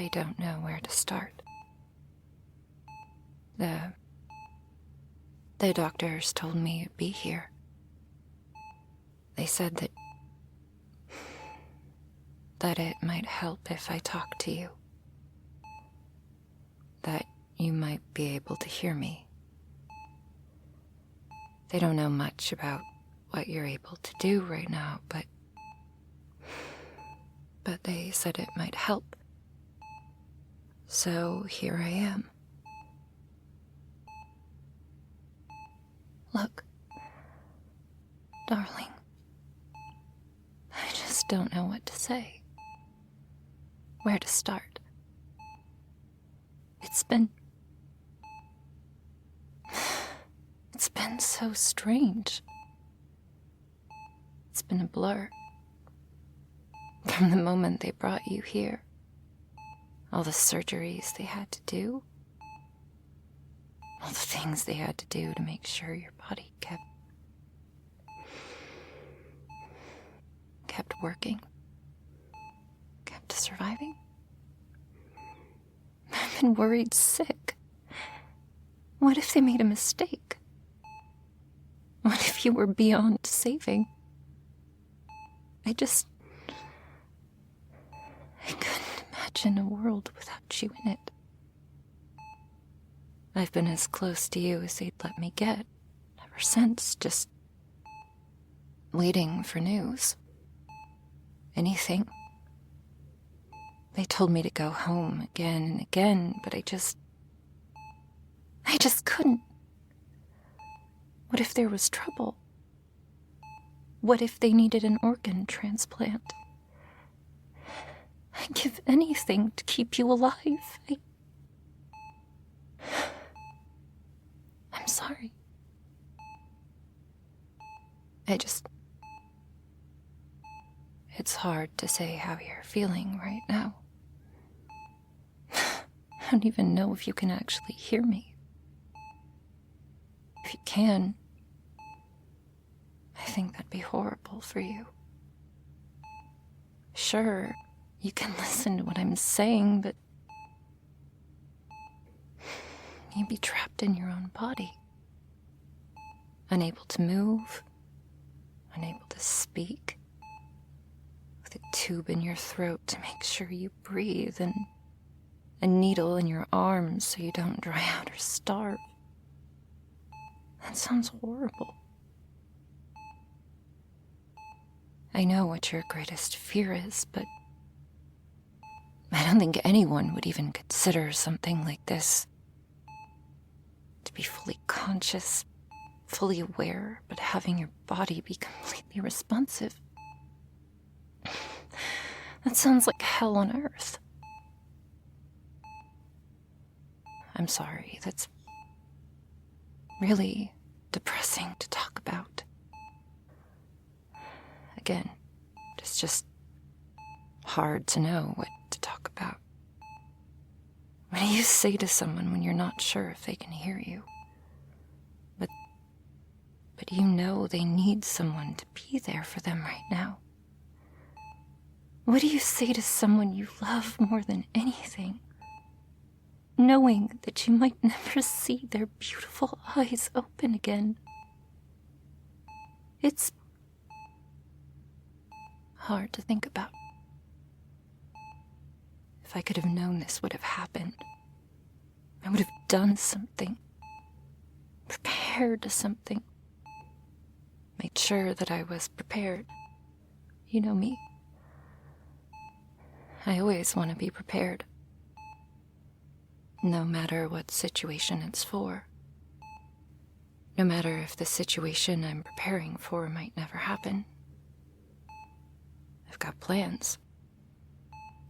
I don't know where to start. The doctors told me you'd be here. They said that it might help if I talked to you. That you might be able to hear me. They don't know much about what you're able to do right now, but they said it might help. So here I am. Look, darling, I just don't know what to say. Where to start. It's been so strange. It's been a blur. From the moment they brought you here, all the surgeries they had to do, all the things they had to do to make sure your body kept working, kept surviving. I've been worried sick. What if they made a mistake? What if you were beyond saving? I couldn't imagine a world without you in it. I've been as close to you as they'd let me get ever since, just waiting for news. Anything. They told me to go home again and again, but I just couldn't. What if there was trouble? What if they needed an organ transplant? I'd give anything to keep you alive. I'm sorry. It's hard to say how you're feeling right now. I don't even know if you can actually hear me. If you can, I think that'd be horrible for you. Sure, you can listen to what I'm saying, but you'd be trapped in your own body. Unable to move, unable to speak, with a tube in your throat to make sure you breathe, and a needle in your arm so you don't dry out or starve. That sounds horrible. I know what your greatest fear is, but I don't think anyone would even consider something like this. To be fully conscious, fully aware, but having your body be completely responsive. That sounds like hell on earth. I'm sorry, that's really depressing to talk about. Again, it's just hard to know what to talk about. What do you say to someone when you're not sure if they can hear you? But you know they need someone to be there for them right now. What do you say to someone you love more than anything, knowing that you might never see their beautiful eyes open again? It's hard to think about. If I could have known this would have happened, I would have done something, prepared something, made sure that I was prepared. You know me. I always want to be prepared, no matter what situation it's for. No matter if the situation I'm preparing for might never happen. I've got plans.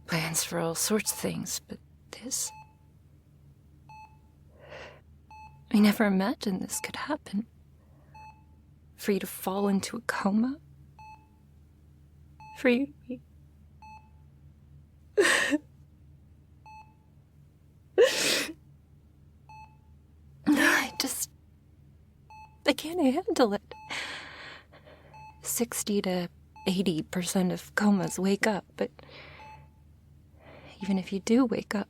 Plans for all sorts of things, but this... I never imagined this could happen. For you to fall into a coma. For you to be... I can't handle it. 60 to 80% of comas wake up, but even if you do wake up.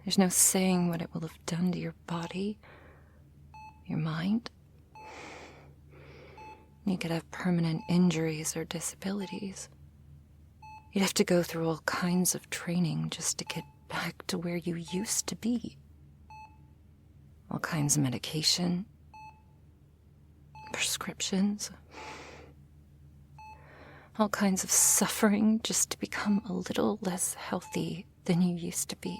There's no saying what it will have done to your body, your mind. You could have permanent injuries or disabilities. You'd have to go through all kinds of training just to get back to where you used to be. All kinds of medication, prescriptions, all kinds of suffering just to become a little less healthy than you used to be.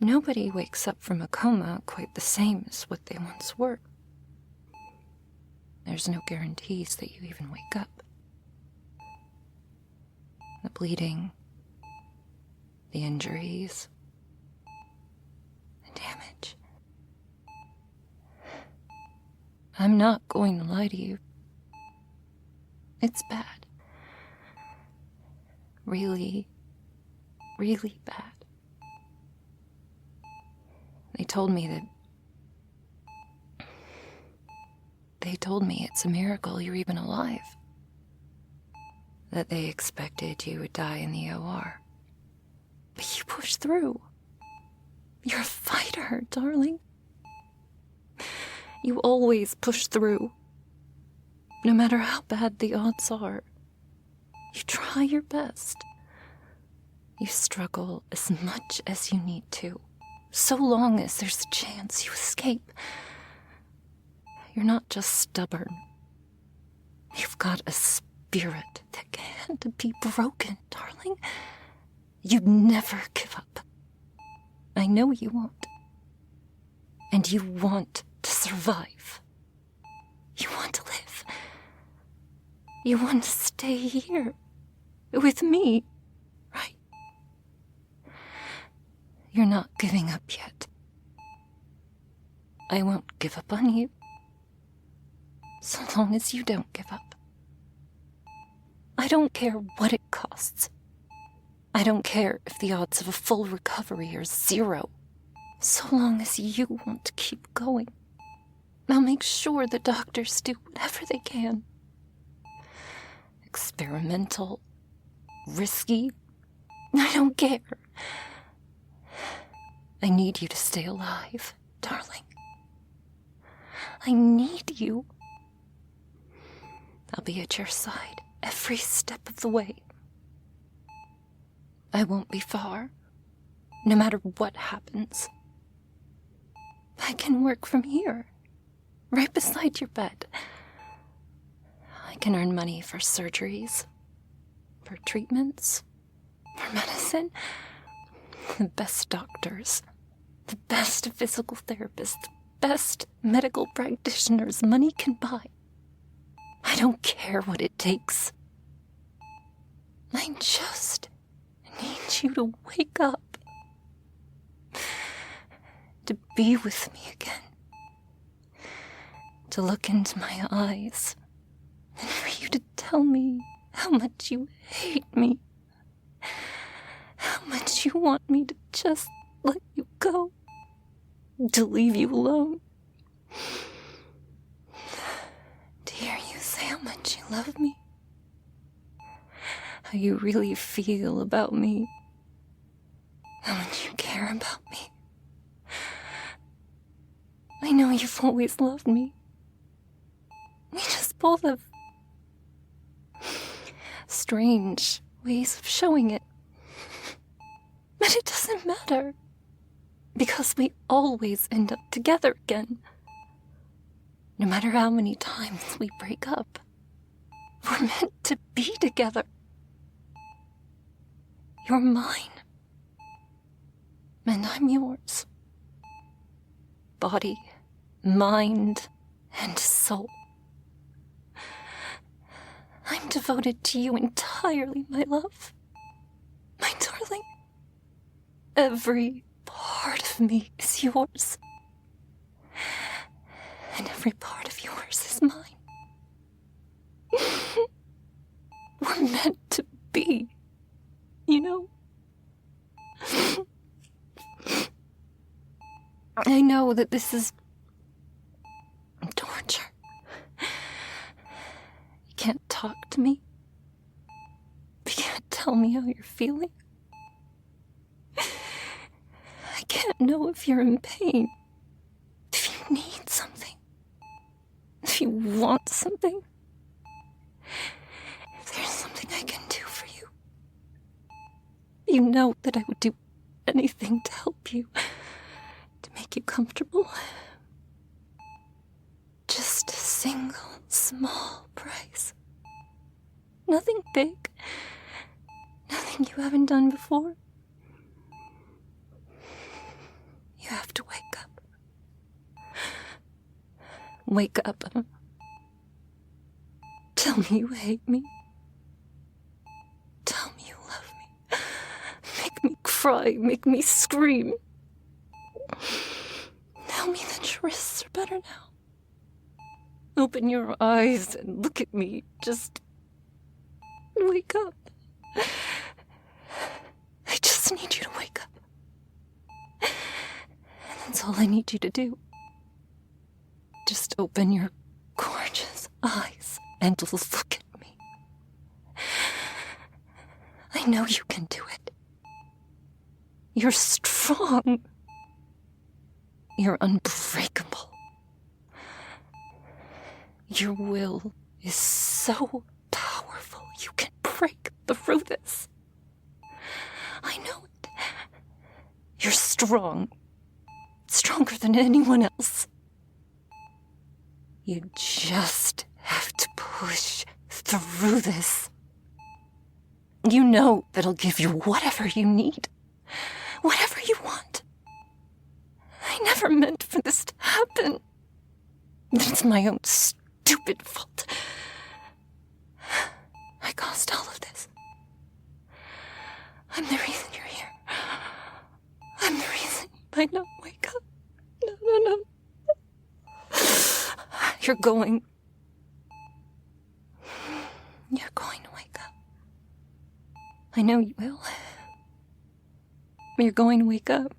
Nobody wakes up from a coma quite the same as what they once were. There's no guarantees that you even wake up. The bleeding, the injuries, the damage. I'm not going to lie to you. It's bad. Really, really bad. They told me it's a miracle you're even alive. That they expected you would die in the OR. But you pushed through. You're a fighter, darling. You always push through. No matter how bad the odds are. You try your best. You struggle as much as you need to. So long as there's a chance you escape. You're not just stubborn. You've got a spirit that can't be broken, darling. You'd never give up. I know you won't. And you want to survive. You want to live. You want to stay here with me, right? You're not giving up yet. I won't give up on you. So long as you don't give up. I don't care what it costs. I don't care if the odds of a full recovery are 0. So long as you want to keep going. I'll make sure the doctors do whatever they can. Experimental, risky, I don't care. I need you to stay alive, darling. I need you. I'll be at your side every step of the way. I won't be far, no matter what happens. I can work from here, right beside your bed. I can earn money for surgeries, for treatments, for medicine. The best doctors, the best physical therapists, the best medical practitioners money can buy. I don't care what it takes. I just need you to wake up. To be with me again. To look into my eyes. And for you to tell me how much you hate me. How much you want me to just let you go. To leave you alone. To hear you say how much you love me. How you really feel about me. How much you care about me. I know you've always loved me. We just both have strange ways of showing it. But it doesn't matter. Because we always end up together again. No matter how many times we break up. We're meant to be together. You're mine. And I'm yours. Body, mind, and soul. I'm devoted to you entirely, my love. My darling. Every part of me is yours. And every part of yours is mine. We're meant to be, you know? I know that this is torture. You can't talk to me. tell me how you're feeling. I can't know if you're in pain, if you need something, if you want something, if there's something I can do for you. You know that I would do anything to help you, to make you comfortable. Just a single, small price. Nothing big. Nothing you haven't done before. You have to wake up. Wake up. Tell me you hate me. Tell me you love me. Make me cry, make me scream. Tell me that your wrists are better now. Open your eyes and look at me. Just wake up. I just need you to wake up. And that's all I need you to do. Just open your gorgeous eyes and look at me. I know you can do it. You're strong. You're unbreakable. Your will is so powerful. You can break through this. I know it. You're strong. Stronger than anyone else. You just have to push through this. You know that I'll give you whatever you need. Whatever you want. I never meant for this to happen. It's my own stupid fault. I caused all of this. I'm the reason you're here. I'm the reason you might not wake up. No. You're going to wake up. I know you will. You're going to wake up.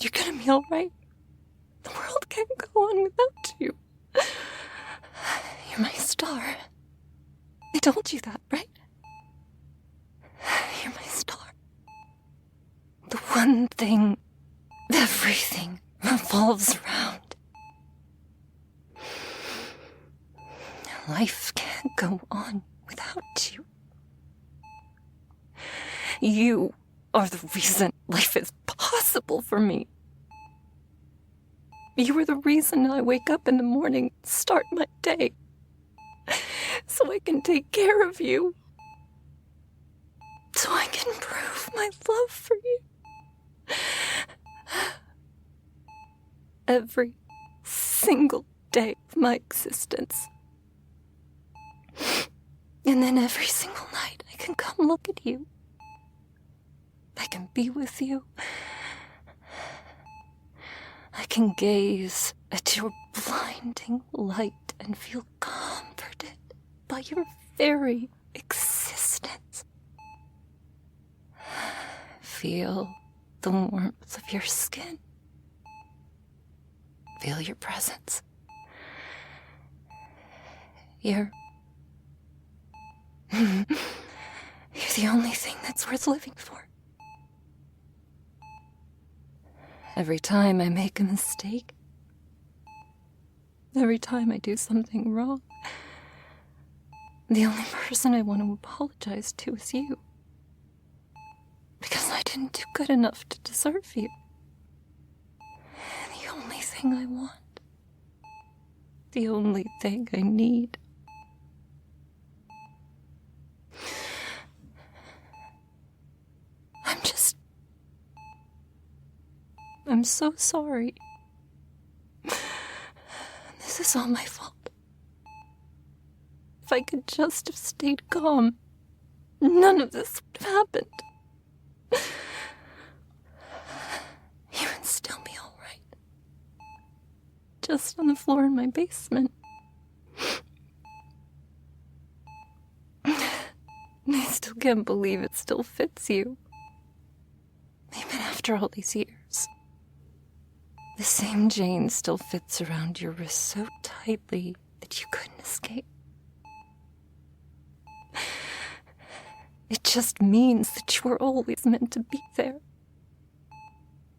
You're gonna be alright. The world can't go on without you. You're my star. I told you that, right? You're my star. The one thing everything revolves around. Life can't go on without you. You are the reason life is possible for me. You are the reason I wake up in the morning, start my day, so I can take care of you. So I can prove my love for you. Every single day of my existence. And then every single night I can come look at you. I can be with you. I can gaze at your blinding light and feel comforted by your very existence. Feel the warmth of your skin. Feel your presence. You're the only thing that's worth living for. Every time I make a mistake, every time I do something wrong, the only person I want to apologize to is you. Because I didn't do good enough to deserve you. The only thing I want, the only thing I need. I'm so sorry. This is all my fault. If I could just have stayed calm, none of this would have happened. You would still be all right. Just on the floor in my basement. I still can't believe it still fits you. Even after all these years. The same chain still fits around your wrist so tightly that you couldn't escape. It just means that you were always meant to be there.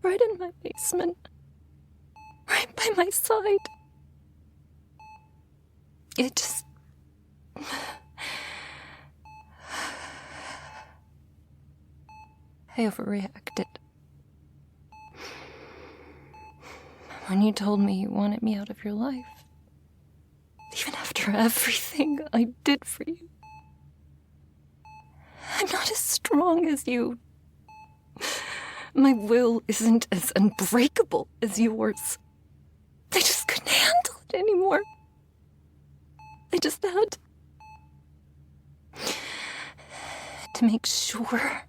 Right in my basement. Right by my side. It just... I overreacted. When you told me you wanted me out of your life, even after everything I did for you, I'm not as strong as you. My will isn't as unbreakable as yours. I just couldn't handle it anymore. I just had to make sure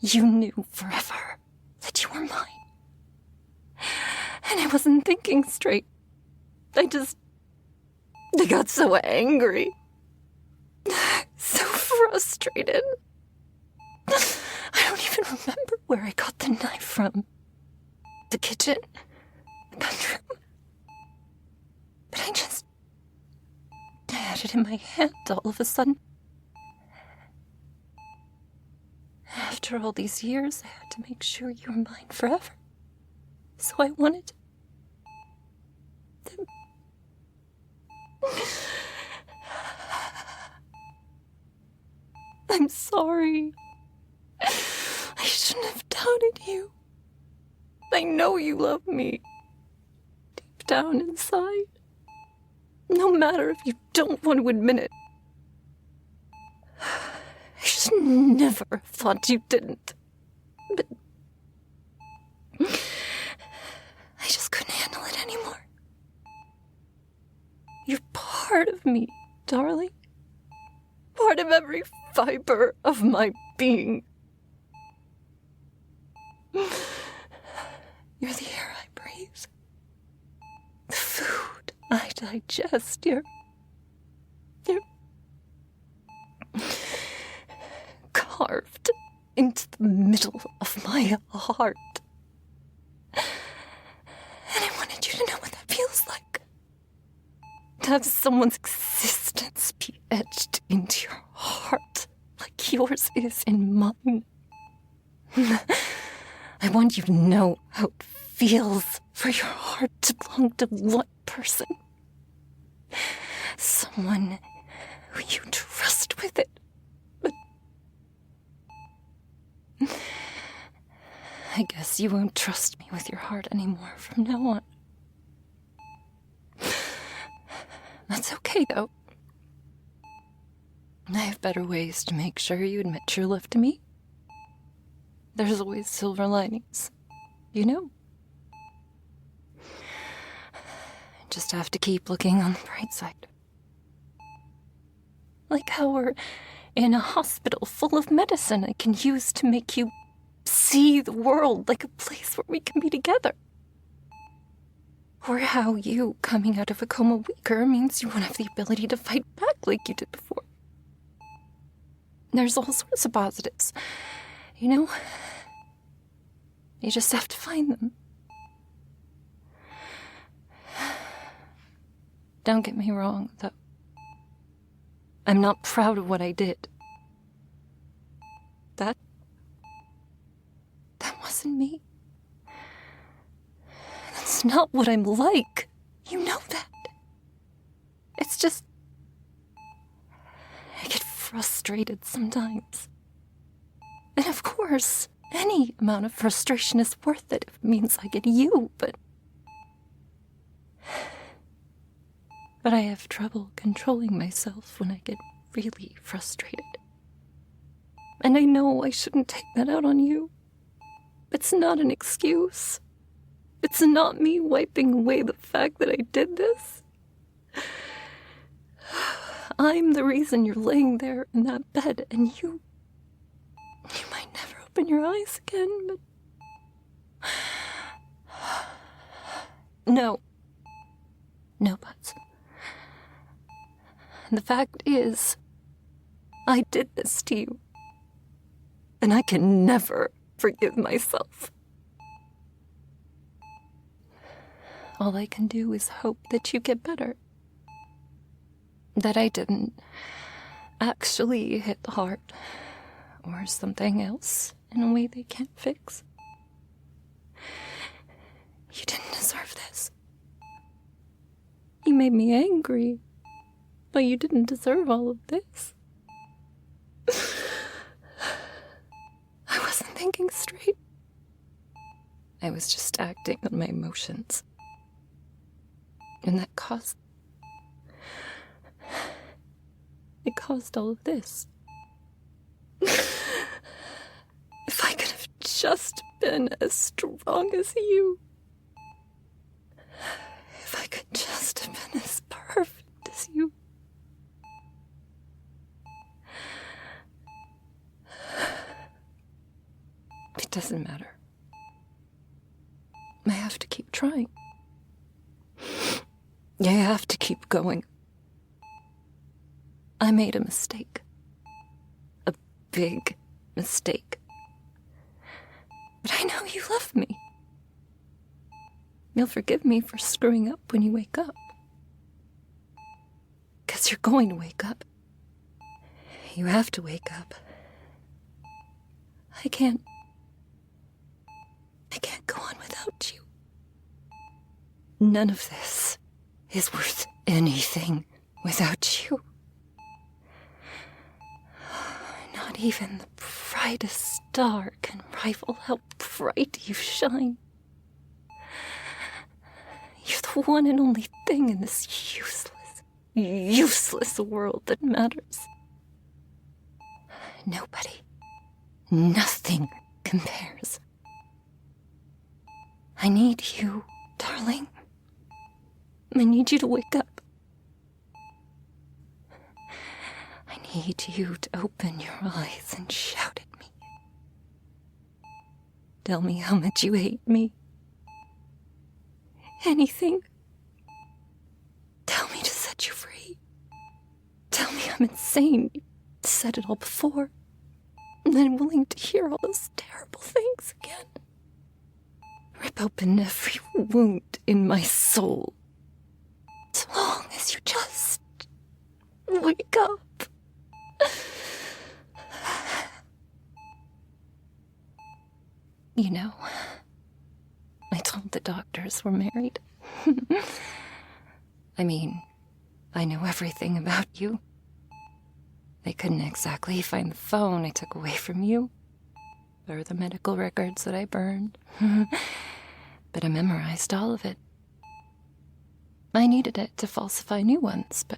you knew forever that you were mine. And I wasn't thinking straight. I got so angry. So frustrated. I don't even remember where I got the knife from. The kitchen? The bedroom? But I had it in my hand all of a sudden. After all these years, I had to make sure you were mine forever. So I wanted to... I'm sorry. I shouldn't have doubted you. I know you love me. Deep down inside. No matter if you don't want to admit it. I should never have thought you didn't. But... I just couldn't handle it anymore. You're part of me, darling. Part of every fiber of my being. You're the air I breathe. The food I digest. You're carved into the middle of my heart. And I wanted you to know what that feels like. To have someone's existence be etched into your heart like yours is in mine. I want you to know how it feels for your heart to belong to one person. Someone who you trust with it. But I guess you won't trust me with your heart anymore from now on. That's okay, though. I have better ways to make sure you admit your love to me. There's always silver linings, you know? Just have to keep looking on the bright side. Like how we're in a hospital full of medicine I can use to make you see the world like a place where we can be together. Or how you coming out of a coma weaker means you won't have the ability to fight back like you did before. There's all sorts of positives, you know? You just have to find them. Don't get me wrong, though. I'm not proud of what I did. That wasn't me. That's not what I'm like. You know that. It's just... I get frustrated sometimes. And of course, any amount of frustration is worth it if it means I get you, but I have trouble controlling myself when I get really frustrated. And I know I shouldn't take that out on you. It's not an excuse. It's not me wiping away the fact that I did this. I'm the reason you're laying there in that bed, and you might never open your eyes again, but... No buts. The fact is, I did this to you, and I can never forgive myself. All I can do is hope that you get better. That I didn't actually hit the heart or something else in a way they can't fix. You didn't deserve this. You made me angry, but you didn't deserve all of this. I wasn't thinking straight. I was just acting on my emotions. And that caused... It caused all of this. If I could have just been as strong as you. If I could just have been as perfect as you. It doesn't matter. I have to keep trying. I have to keep going. I made a mistake. A big mistake. But I know you love me. You'll forgive me for screwing up when you wake up. 'Cause you're going to wake up. You have to wake up. I can't go on without you. None of this is worth anything without you. Not even the brightest star can rival how bright you shine. You're the one and only thing in this useless world that matters. Nobody, nothing compares. I need you, darling. I need you to wake up. I need you to open your eyes and shout at me. Tell me how much you hate me. Anything. Tell me to set you free. Tell me I'm insane. You said it all before. And I'm willing to hear all those terrible things again. Rip open every wound in my soul. As long as you just wake up. You know, I told the doctors we're married. I mean, I know everything about you. They couldn't exactly find the phone I took away from you, or the medical records that I burned. But I memorized all of it. I needed it to falsify new ones, but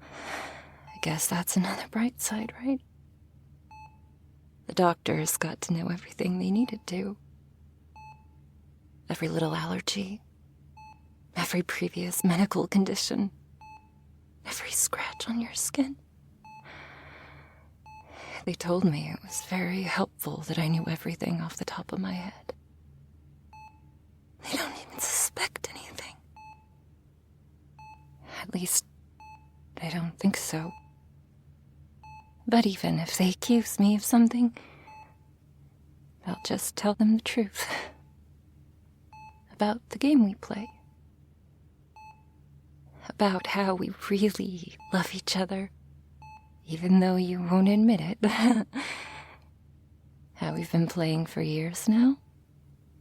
I guess that's another bright side, right? The doctors got to know everything they needed to. Every little allergy, every previous medical condition, every scratch on your skin. They told me it was very helpful that I knew everything off the top of my head. They don't even suspect anything. At least, I don't think so. But even if they accuse me of something, I'll just tell them the truth. About the game we play. About how we really love each other, even though you won't admit it. How we've been playing for years now,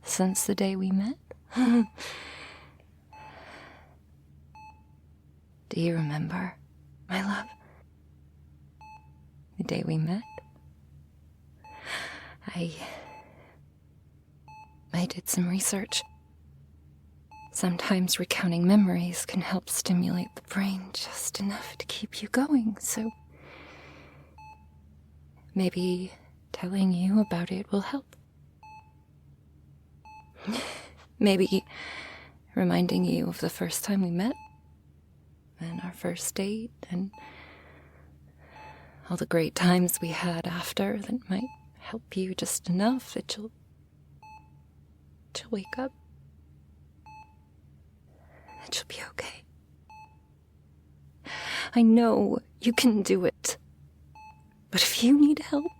since the day we met. Do you remember, my love? The day we met? I did some research. Sometimes recounting memories can help stimulate the brain just enough to keep you going, so maybe telling you about it will help. Maybe reminding you of the first time we met, and our first date, and all the great times we had after that might help you just enough that you'll wake up. That you'll be okay. I know you can do it. But if you need help,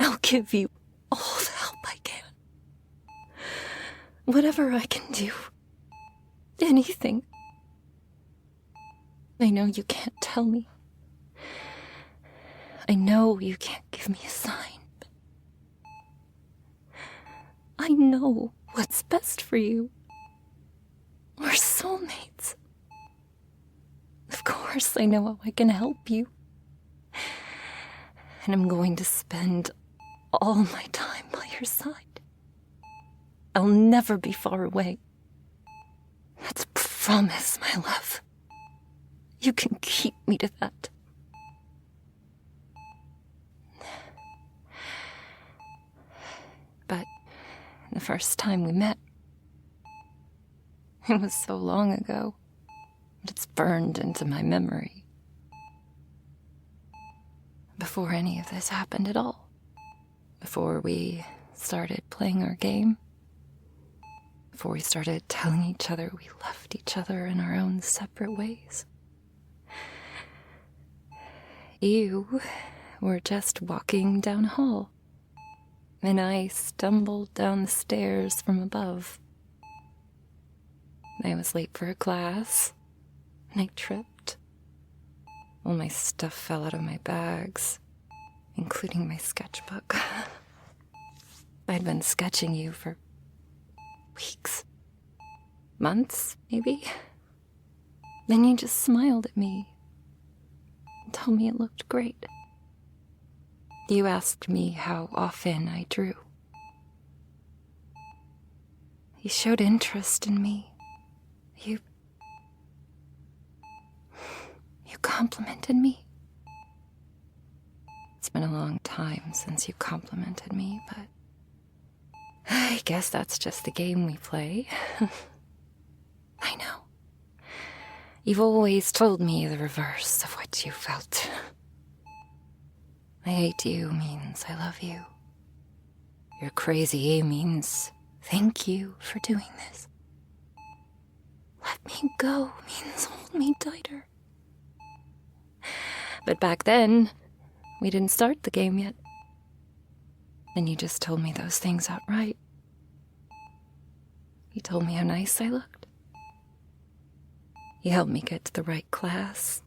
I'll give you all the help I can. Whatever I can do. Anything. I know you can't tell me. I know you can't give me a sign. But I know what's best for you. We're soulmates. Of course I know how I can help you. And I'm going to spend all my time by your side. I'll never be far away. That's a promise, my love. You can keep me to that. But the first time we met, it was so long ago, but it's burned into my memory. Before any of this happened at all. Before we started playing our game. Before we started telling each other we loved each other in our own separate ways. You were just walking down a hall, and I stumbled down the stairs from above. I was late for a class, and I tripped. All my stuff fell out of my bags, including my sketchbook. I'd been sketching you for weeks, months, maybe. Then you just smiled at me and told me it looked great. You asked me how often I drew. You showed interest in me. You complimented me. It's been a long time since you complimented me, but I guess that's just the game we play. I know. You've always told me the reverse of what you felt. I hate you means I love you. You're crazy means thank you for doing this. Let me go means hold me tighter. But back then, we didn't start the game yet. And you just told me those things outright. You told me how nice I looked. You helped me get to the right class.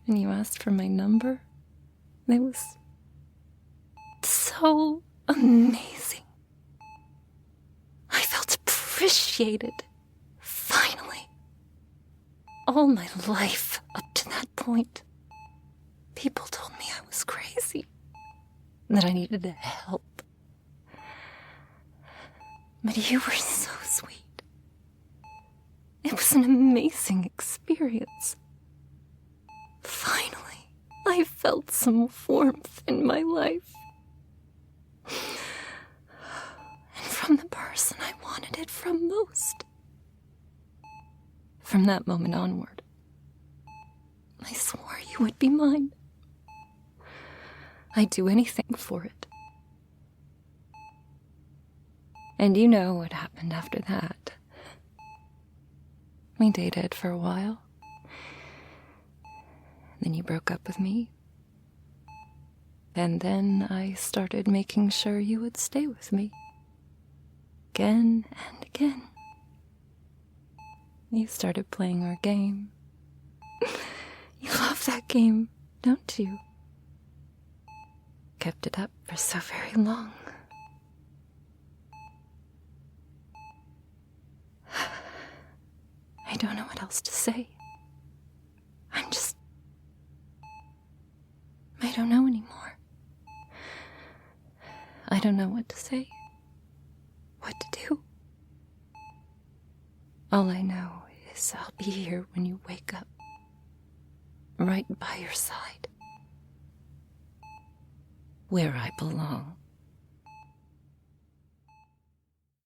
And you asked for my number. It was so amazing. I felt appreciated. Finally. All my life up to that point, people told me I was crazy, that I needed help. But you were so sweet. It was an amazing experience. Finally, I felt some warmth in my life. And from the person I wanted it from most. From that moment onward, I swore you would be mine. I'd do anything for it. And you know what happened after that. We dated for a while. Then you broke up with me. And then I started making sure you would stay with me. Again and again. You started playing our game. You love that game, don't you? Kept it up for so very long. I don't know what else to say. I don't know anymore. I don't know what to say, what to do. All I know is I'll be here when you wake up, right by your side, where I belong.